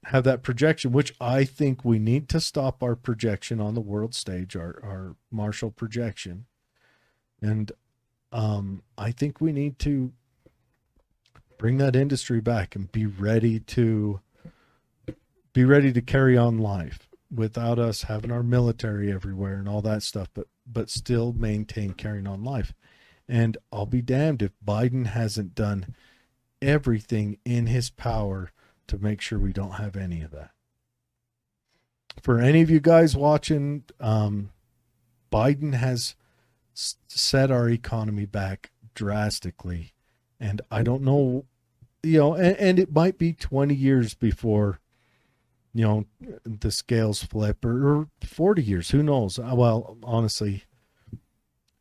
have that projection, which I think we need to stop our projection on the world stage, our Marshall projection. And I think we need to bring that industry back and be ready to carry on life without us having our military everywhere and all that stuff, but still maintain carrying on life. And I'll be damned if Biden hasn't done everything in his power to make sure we don't have any of that. For any of you guys watching, Biden has set our economy back drastically. And I don't know, and it might be 20 years before, the scales flip, or 40 years, who knows? Well, honestly,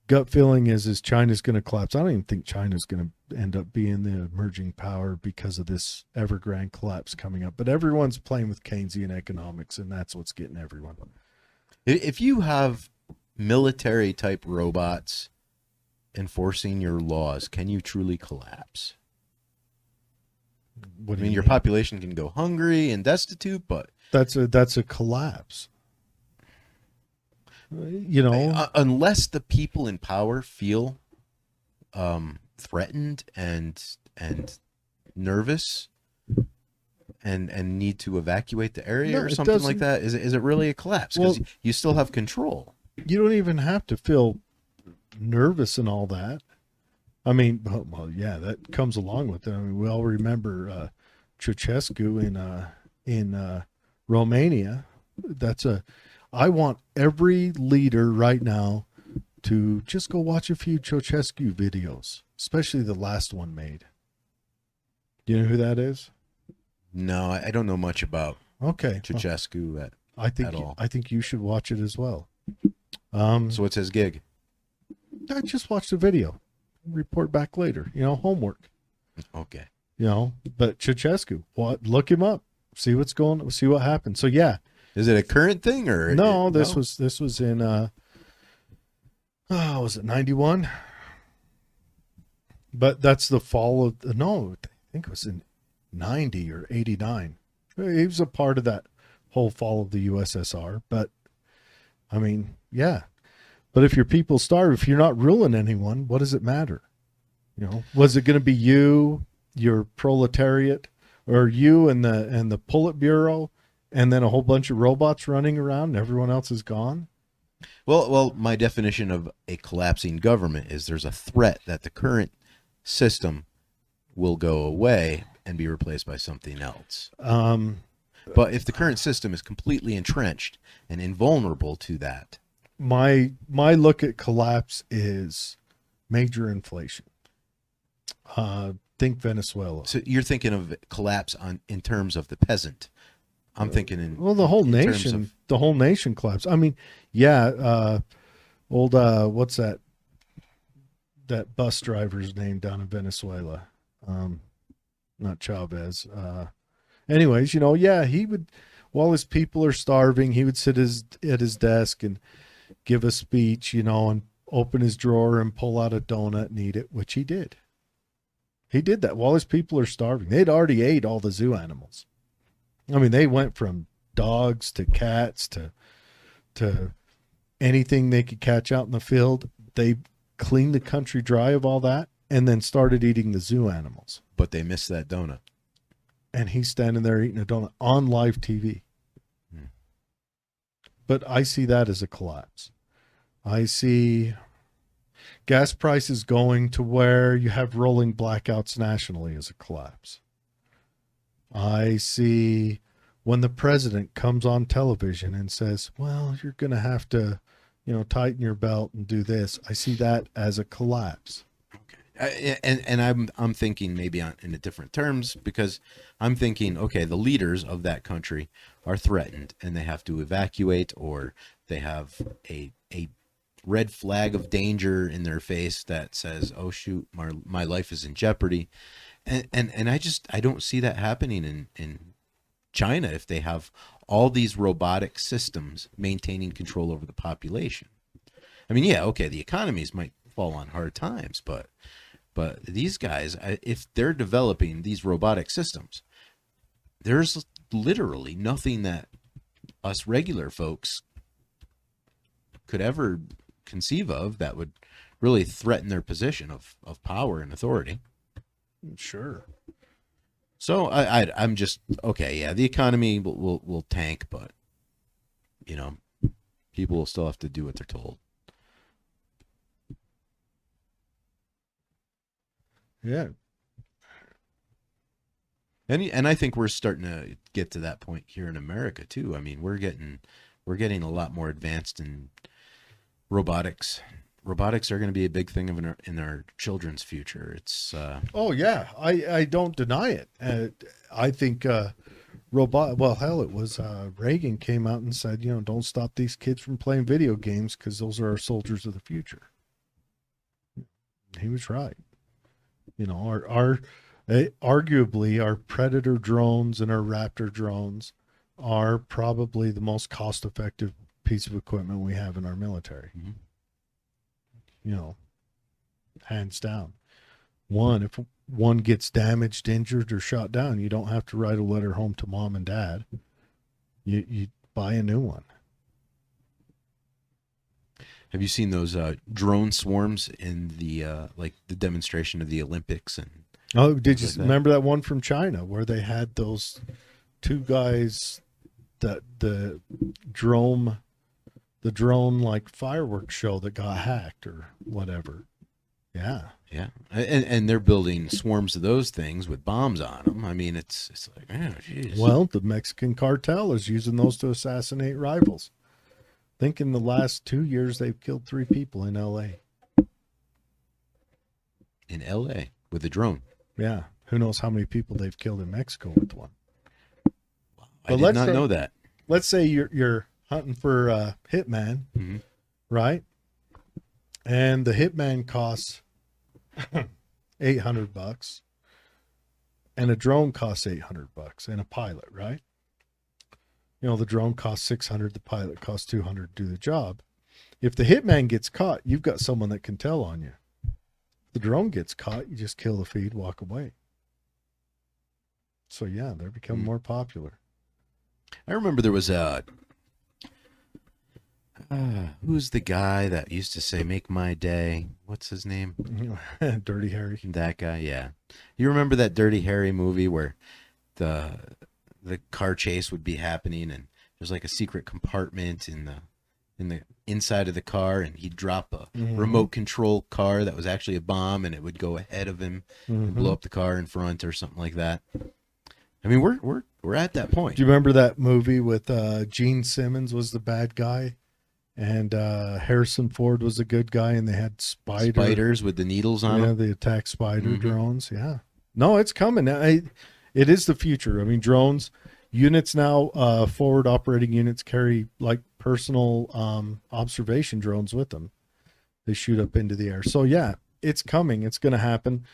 gut feeling is China's going to collapse. I don't even think China's going to end up being the emerging power because of this Evergrande collapse coming up. But everyone's playing with Keynesian economics, and that's what's getting everyone. If you have military type robots enforcing your laws, can you truly collapse? What do you your mean? population can go hungry and destitute, but That's a collapse. Unless the people in power feel threatened and nervous and need to evacuate the area or something like that, is it really a collapse? Because you still have control. You don't even have to feel nervous and all that. I mean, well, yeah, that comes along with it. I mean, we all remember Ceausescu in Romania. I want every leader right now to just go watch a few Ceausescu videos, especially the last one made. Do you know who that is? No, I don't know much about Ceausescu at all. I think you should watch it as well. So what's his gig? I just watched the video. Report back later. Homework. Okay. But Ceausescu, look him up. See what's going. See what happens. So yeah. Is it a current thing or no? This was in was it 91? But that's the fall of no. I think it was in 90 or 89. He was a part of that whole fall of the USSR. But I mean, yeah. But if your people starve, if you're not ruling anyone, what does it matter? Was it going to be you, your proletariat, or you and the Politburo, and then a whole bunch of robots running around and everyone else is gone? Well, my definition of a collapsing government is there's a threat that the current system will go away and be replaced by something else. But if the current system is completely entrenched and invulnerable to that, my look at collapse is major inflation. Think Venezuela. So you're thinking of collapse in terms of the peasant. I'm thinking the whole nation. The whole nation collapsed. I mean, yeah. What's that bus driver's name down in Venezuela? Not Chavez. Anyways, yeah, he would, while his people are starving, he would sit at his desk and give a speech, and open his drawer and pull out a donut and eat it, which he did. He did that while his people are starving. They'd already ate all the zoo animals. I mean, they went from dogs to cats to anything they could catch out in the field. They cleaned the country dry of all that and then started eating the zoo animals. But they missed that donut. And he's standing there eating a donut on live TV. But I see that as a collapse. I see gas prices going to where you have rolling blackouts nationally as a collapse. I see when the president comes on television and says, well, you're going to have to, tighten your belt and do this. I see that as a collapse. Okay. And I'm thinking maybe in a different terms, because I'm thinking, okay, the leaders of that country are threatened and they have to evacuate, or they have a red flag of danger in their face that says, oh shoot, my life is in jeopardy. And I don't see that happening in China if they have all these robotic systems maintaining control over the population. I mean, yeah, okay, the economies might fall on hard times, but these guys, if they're developing these robotic systems, there's literally nothing that us regular folks could ever conceive of that would really threaten their position of power and authority. Sure. So I'm just okay. Yeah, the economy will tank, but you know, people will still have to do what they're told. Yeah. And I think we're starting to get to that point here in America too. I mean, we're getting a lot more advanced in robotics. Robotics are going to be a big thing in our children's future. It's Oh yeah, I don't deny it. I think robot. Well, hell, it was Reagan came out and said, don't stop these kids from playing video games because those are our soldiers of the future. He was right. Our arguably our Predator drones and our Raptor drones are probably the most cost-effective piece of equipment we have in our military. mm-hmm. Hands down. If one gets damaged, injured, or shot down, you don't have to write a letter home to mom and dad. You buy a new one. Have you seen those drone swarms in the the demonstration of the Olympics? And oh, did you like that? remember that one from China where they had those two guys that the drone like fireworks show that got hacked or whatever? Yeah. Yeah, and they're building swarms of those things with bombs on them. I mean, it's like, oh, jeez. Well, the Mexican cartel is using those to assassinate rivals. I think in the last 2 years they've killed 3 people in L.A. In L.A. with a drone. Yeah, who knows how many people they've killed in Mexico with one. I did not know that. Let's say you're hunting for a hitman, mm-hmm. right? And the hitman costs $800, and a drone costs $800, and a pilot, right? The drone costs $600, the pilot costs $200 to do the job. If the hitman gets caught, you've got someone that can tell on you. If the drone gets caught, you just kill the feed, walk away. So yeah, they're becoming more popular. I remember there was who's the guy that used to say "Make my day"? What's his name? Dirty Harry. That guy, yeah. You remember that Dirty Harry movie where the car chase would be happening, and there's like a secret compartment in the inside of the car, and he'd drop a remote control car that was actually a bomb, and it would go ahead of him and blow up the car in front or something like that. I mean, we're at that point. Do you remember that movie with Gene Simmons was the bad guy, and Harrison Ford was the good guy, and they had spiders with the needles on them? Yeah, they attack spider drones. Yeah. No, it's coming. It is the future. I mean, drones, units now, forward operating units carry like personal observation drones with them. They shoot up into the air. So yeah, it's coming. It's going to happen.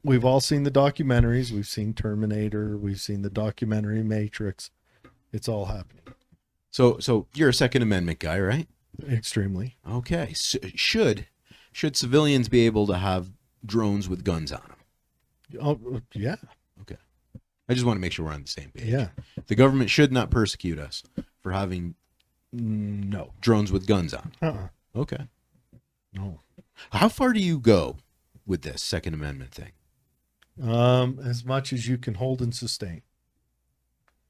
We've all seen the documentaries. We've seen Terminator. We've seen the documentary Matrix. It's all happening. So you're a Second Amendment guy, right? Extremely. Okay. So should civilians be able to have drones with guns on them? Oh, yeah. Okay. I just want to make sure we're on the same page. Yeah. The government should not persecute us for having drones with guns on. Okay. No. How far do you go with this Second Amendment thing? As much as you can hold and sustain.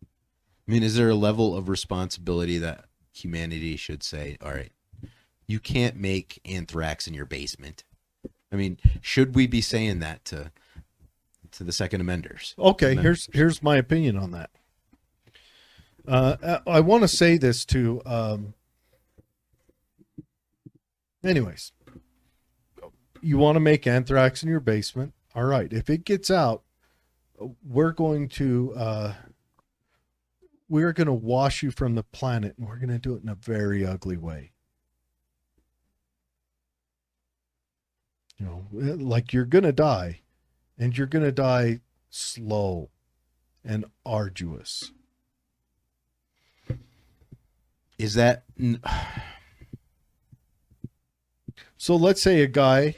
I mean, is there a level of responsibility that humanity should say, all right, you can't make anthrax in your basement? I mean, should we be saying that to the Second Amenders? Okay, here's my opinion on that. I want to say this to anyways, you want to make anthrax in your basement. All right. If it gets out, we're going to wash you from the planet, and we're going to do it in a very ugly way. Like you're going to die, and you're going to die slow and arduous. Is that... So let's say a guy,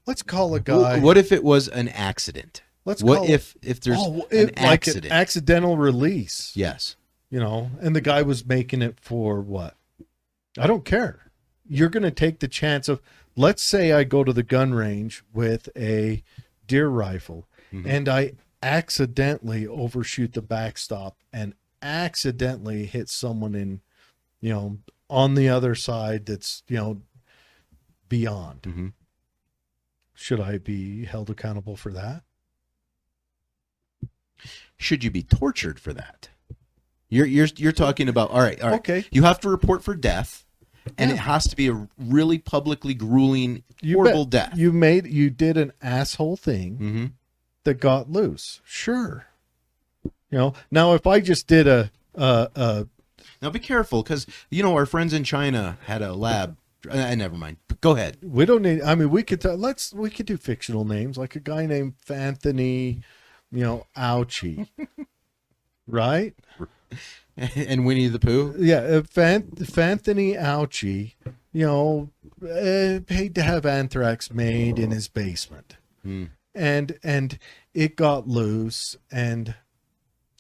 let's call a guy. What if it was an accident? let's What call if there's an like an accident? accidental release, Yes. and the guy was making it for what? I don't care. You're going to take the chance of, let's say I go to the gun range with a deer rifle and I accidentally overshoot the backstop and accidentally hit someone in, on the other side that's, beyond. Mm-hmm. Should I be held accountable for that? Should you be tortured for that? You're talking about, all right. Okay. You have to report for death, and Yeah. it has to be a really publicly grueling, You horrible bet. death. You did an asshole thing Mm-hmm. that got loose. Sure. Now if I just did a Now be careful, because our friends in China had a lab. Never mind. Go ahead. we don't need, I mean, we could do fictional names, like a guy named Anthony, Ouchie. Right? And Winnie the Pooh. Yeah, Anthony Ouchie, paid to have anthrax made in his basement. Hmm. And it got loose, and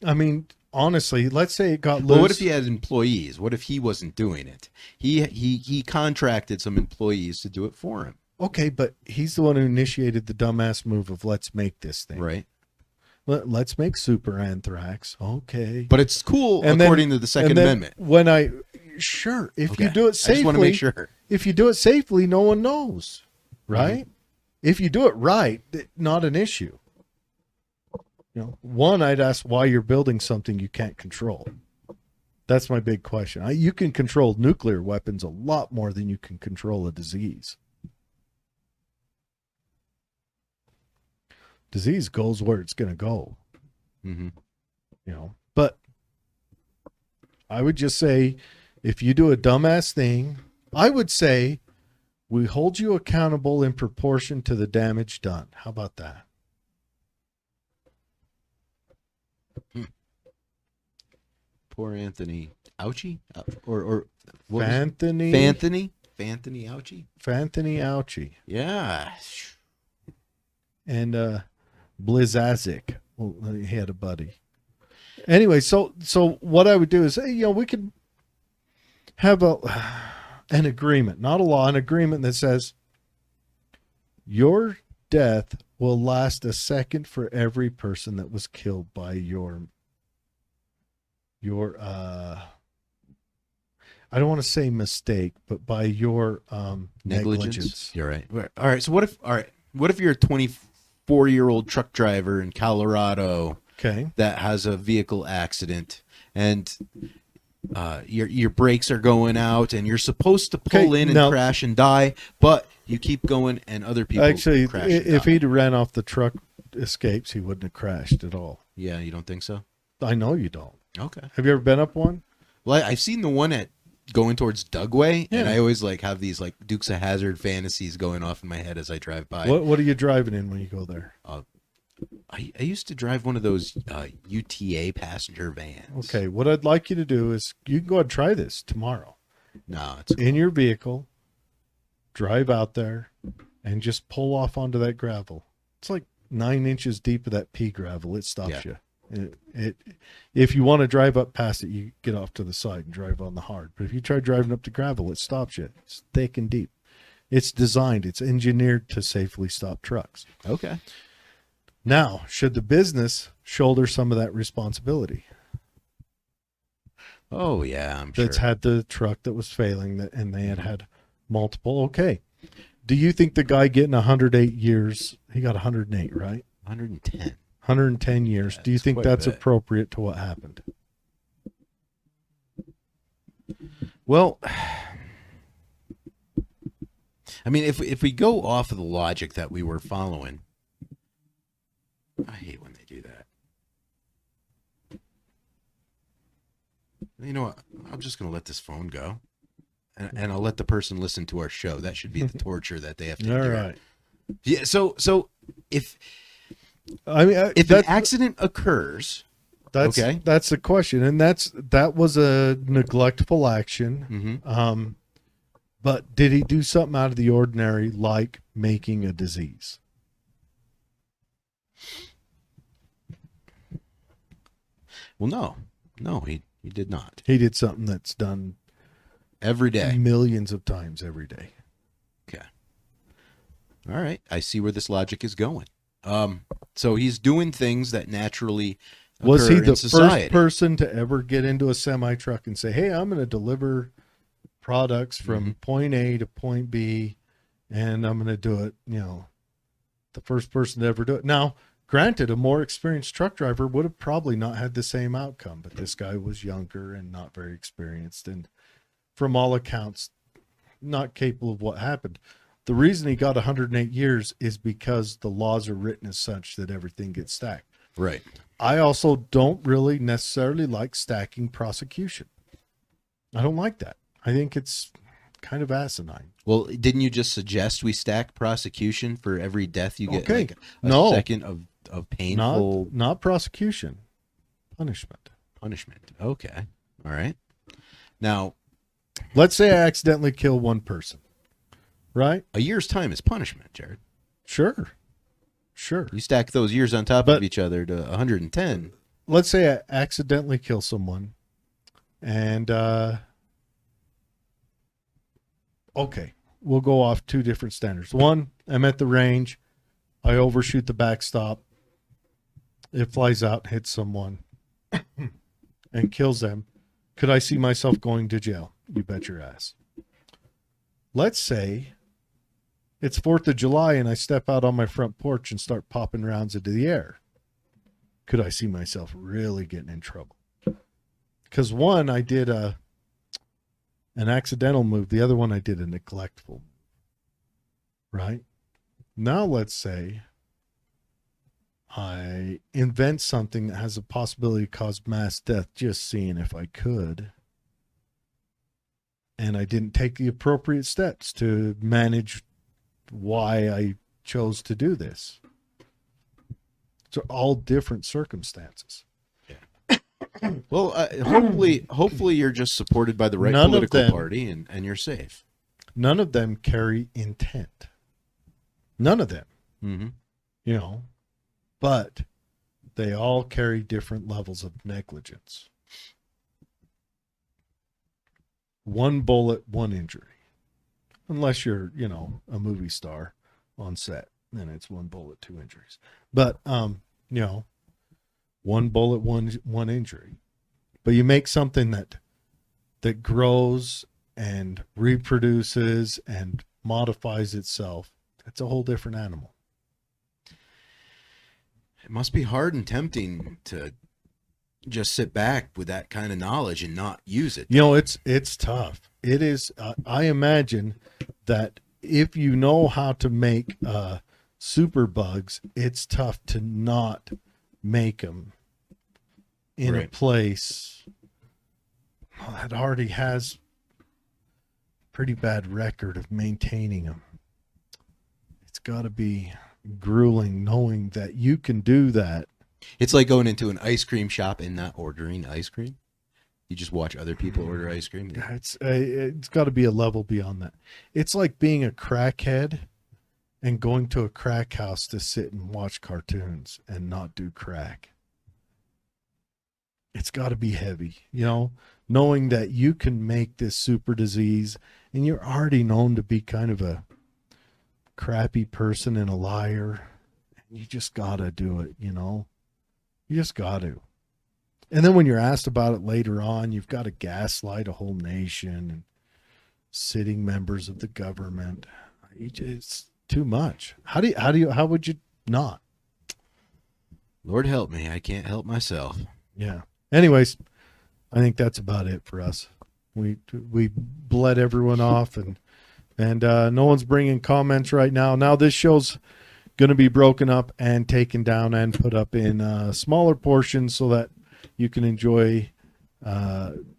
I mean, honestly, let's say it got loose. But what if he had employees? What if he wasn't doing it? He contracted some employees to do it for him. Okay, but he's the one who initiated the dumbass move of let's make this thing. Right. Let's make super anthrax. Okay. But it's cool And according then- to the Second and then Amendment. If Okay. you do it I just safely, want to make sure. if you do it safely, no one knows, right? If you do it right, not an issue. One, I'd ask why you're building something you can't control. That's my big question. You can control nuclear weapons a lot more than you can control a disease. Disease goes where it's going to go. Mm-hmm. But I would just say, if you do a dumbass thing, I would say we hold you accountable in proportion to the damage done. How about that? Poor Anthony Ouchie, or what was it? Anthony Ouchie. Anthony Ouchie Yeah. and Blizzazic. Well, he had a buddy. Anyway, so what I would do is, we could have an agreement, not a law, an agreement that says your death will last a second for every person that was killed by your I don't want to say mistake, but by your negligence. You're right. All right. So what if you're a 24-year-old truck driver in Colorado Okay. that has a vehicle accident, and your brakes are going out, and you're supposed to pull Okay, in and now- crash and die, but you keep going, and other people Actually, crash and if die. he'd ran off the truck escapes, he wouldn't have crashed at all. Yeah, you don't think so? I know you don't. Okay. Have you ever been up one? Well, I've seen the one at going towards Dugway, and Yeah. I always have these Dukes of Hazzard fantasies going off in my head as I drive by. What are you driving in when you go there? I used to drive one of those UTA passenger vans. Okay, what I'd like you to do is you can go ahead and try this tomorrow. No, it's In your vehicle, drive out there and just pull off onto that gravel. It's like 9 inches deep of that pea gravel. It stops you. If you want to drive up past it, you get off to the side and drive on the hard. But if you try driving up the gravel, it stops you. It's thick and deep. It's designed, it's engineered to safely stop trucks. okay. Now, should the business shoulder some of that responsibility? Oh yeah, I'm sure. That's had the truck that was failing and they had multiple. Okay. Do you think the guy getting 108 years, he got 108, right? 110. 110 years. Yeah, Do you it's think quite a that's bit. appropriate to what happened? Well, I mean, if we go off of the logic that we were following, I hate when they do that. You know what? I'm just going to let this phone go, and I'll let the person listen to our show. That should be the torture that they have to All endure. right. Yeah. So if I mean, if an that's, accident occurs, that's okay. that's the question, and that was a neglectful action. mm-hmm. But did he do something out of the ordinary, like making a disease? Well, no, he did not. He did something that's done Every day. millions of times every day. Okay. All right. I see where this logic is going. So he's doing things that naturally Was he occur the in society. first person to ever get into a semi truck and say, "Hey, I'm going to deliver products from point A to point B, and I'm going to do it"? The first person to ever do it. Now, granted, a more experienced truck driver would have probably not had the same outcome, but this guy was younger and not very experienced, and from all accounts, not capable of what happened. The reason he got 108 years is because the laws are written as such that everything gets stacked. Right. I also don't really necessarily like stacking prosecution. I don't like that. I think it's kind of asinine. Well, didn't you just suggest we stack prosecution for every death you get? Okay. Like a No. second of painful Not prosecution, punishment. punishment. Okay. All right. Now, Let's say I accidentally kill one person, right? a year's time is punishment, Jared. Sure. You stack those years on top But- of each other to 110. Let's say I accidentally kill someone, and okay, we'll go off two different standards. One, I'm at the range, I overshoot the backstop, it flies out, hits someone, and kills them. Could I see myself going to jail? You bet your ass. Let's say it's 4th of July and I step out on my front porch and start popping rounds into the air. Could I see myself really getting in trouble? Because one, I did an accidental move. The other one, I did a neglectful. Right? Now let's say I invent something that has a possibility to cause mass death, just seeing if I could. And I didn't take the appropriate steps to manage why I chose to do this. So all different circumstances. Well, hopefully you're just supported by the right None of political them- party and you're safe. None of them carry intent. None of them, Mm-hmm. but they all carry different levels of negligence. One bullet, one injury. Unless you're, a movie star on set, then it's one bullet, two injuries. But, one bullet, one injury. But you make something that grows and reproduces and modifies itself. That's a whole different animal. It must be hard and tempting to just sit back with that kind of knowledge and not use it. It's tough. It is. I imagine that if you know how to make super bugs, it's tough to not make them in a Right. place that already has pretty bad record of maintaining them. It's got to be grueling knowing that you can do that. It's like going into an ice cream shop and not ordering ice cream. You just watch other people order ice cream. It's got to be a level beyond that. It's like being a crackhead and going to a crack house to sit and watch cartoons and not do crack. It's got to be heavy, knowing that you can make this super disease and you're already known to be kind of a crappy person and a liar. You just got to do it, You just got to. And then when you're asked about it later on, you've got to gaslight a whole nation and sitting members of the government. It's too much. How would you not? Lord help me, I can't help myself. Yeah. Anyways, I think that's about it for us. We bled everyone off and no one's bringing comments right now. Now this show's going to be broken up and taken down and put up in smaller portions so that you can enjoy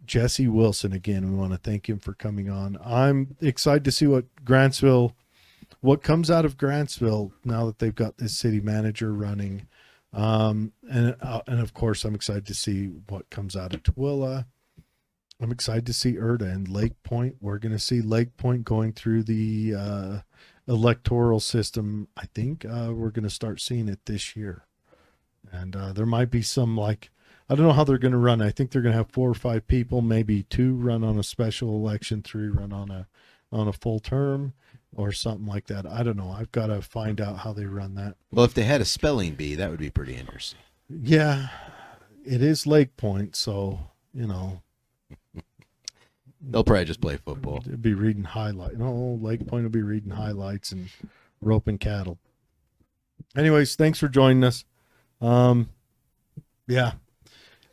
Jesse Wilson again. We want to thank him for coming on. I'm excited to see what comes out of Grantsville now that they've got this city manager running. And of course, I'm excited to see what comes out of Tooele. I'm excited to see Erda and Lake Point. We're going to see Lake Point going through the electoral system. I think we're going to start seeing it this year. And there might be some I don't know how they're going to run. I think they're going to have 4 or 5 people, maybe 2 run on a special election, 3 run on a full term or something like that. I don't know. I've got to find out how they run that. Well, if they had a spelling bee, that would be pretty interesting. Yeah, it is Lake Point, so, you know, They'll probably just play football. it'd be reading highlights. No, Lake Point will be reading highlights and roping cattle. Anyways, thanks for joining us. Yeah.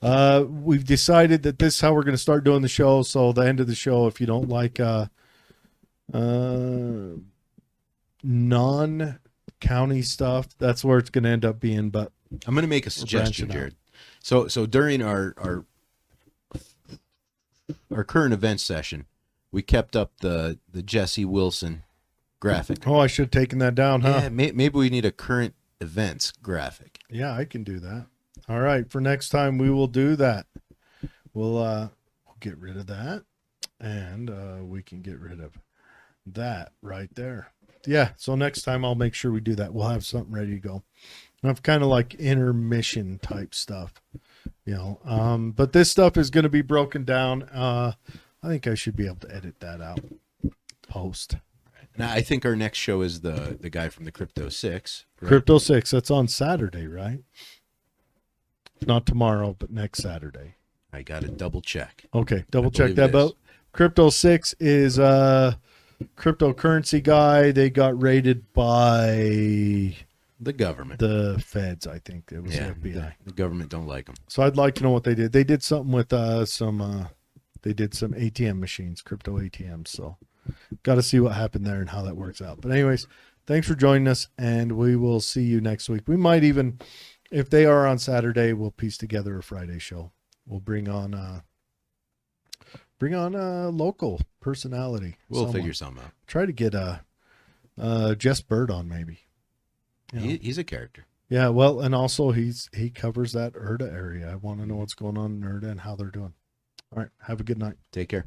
We've decided that this is how we're going to start doing the show. So the end of the show, if you don't like non-county stuff, that's where it's going to end up being. But I'm going to make a suggestion, branching Jared. So during our current event session, we kept up the Jesse Wilson graphic. oh, I should have taken that down, huh? Yeah, maybe we need a current events graphic. Yeah, I can do that. All right, for next time we will do that. We'll get rid of that, and we can get rid of that right there. Yeah, so next time I'll make sure we do that. We'll have something ready to go. I've kind of like intermission type stuff, you know. But this stuff is going to be broken down. I think I should be able to edit that out post. Now, I think our next show is the guy from the Crypto 6. Right? Crypto 6, that's on Saturday, right? Not tomorrow, but next Saturday. I got to double check. Okay, double check believe that. it But is. Crypto 6 is a cryptocurrency guy. They got raided by The government. the feds, I think. It was Yeah, the FBI. the government don't like them. So I'd like to know what they did. They did something with some ATM machines, crypto ATMs. So got to see what happened there and how that works out. But anyways, thanks for joining us, and we will see you next week. We might even, if they are on Saturday, we'll piece together a Friday show. We'll bring on a local personality. We'll someone. figure something out. Try to get Jess Bird on maybe. You know. He's a character. Yeah, well, and also he covers that Erda area. I want to know what's going on in Erda and how they're doing. All right, have a good night. Take care.